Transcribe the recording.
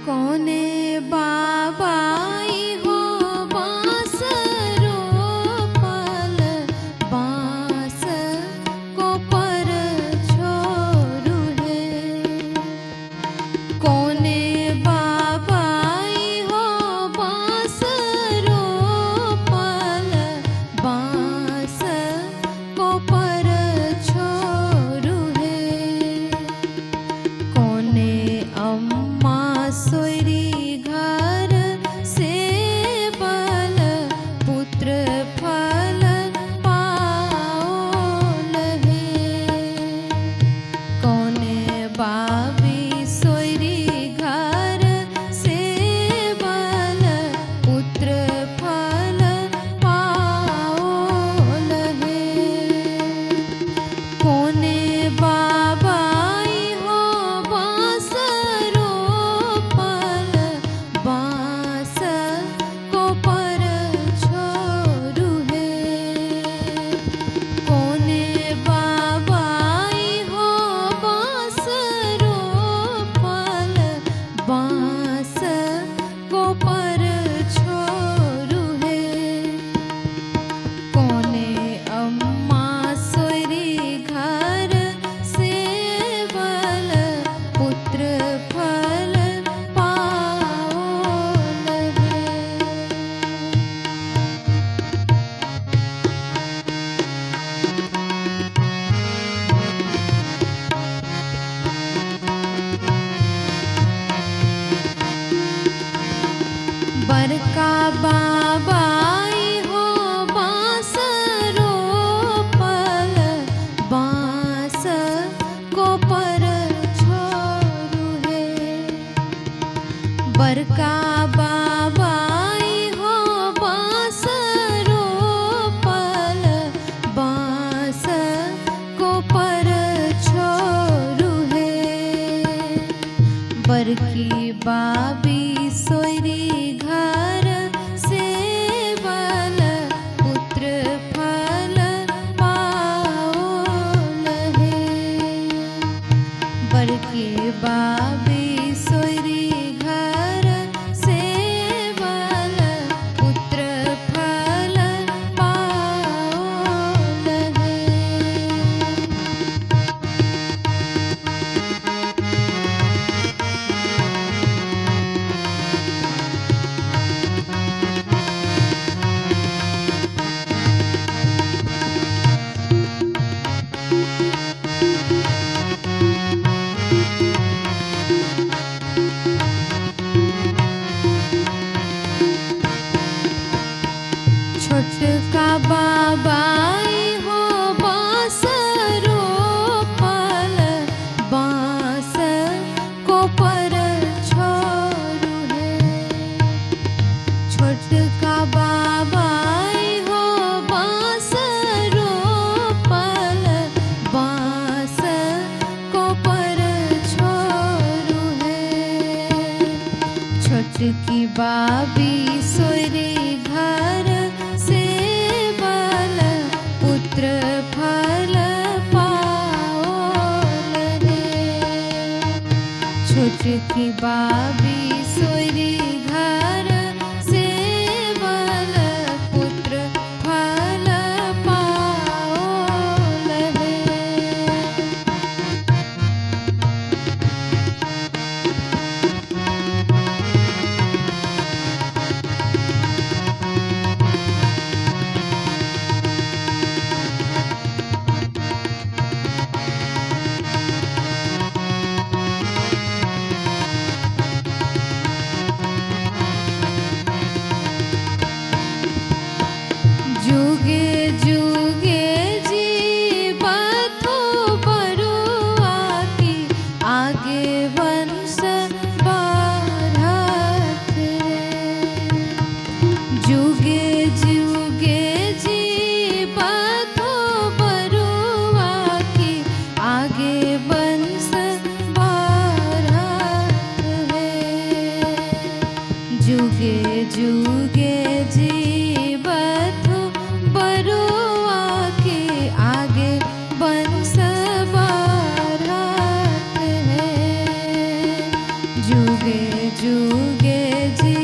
कोने बाबाई हो बांसरो पल बांस को पर छोरू है। कोने बाबाई हो बांसरो पल बांस को पर छोरू है। कोने अम्मा सोयरी घर से बल पुत्र फल पाओल है। कोने बाबी सोयरी घर से बल पुत्र फल पाओल है। कोने बाबाई हो बांसरो पल बांस को पर छोरू है। कोने बाबाई हो बांसरो पल बांस को पर छोरू है। कोने अम्मा सोयरी घर से बल पुत्र फल पाओल है। बरका बाबाई हो बांसरो पल बांस को पर छोरू है। बरका बाबाई हो बांसरो पल बांस को पर छोरू है। बरकी बाबी सोयरी घर से बल पुत्र फल पाओल है। बरकी बाबी सोयरी घर से बल पुत्र फल पाओल है। छोटका बाबाई हो बांसरो पल बांस को पर छोरू है। छोटका बाबाई हो बांसरो पल बांस को पर छोरू है। छोटकी बाबी सोयरी घर से बल पुत्र फल पाओल है। छोटकी बाबी सोयरी घर से बल पुत्र फल पाओल है। जुगे जुगे जी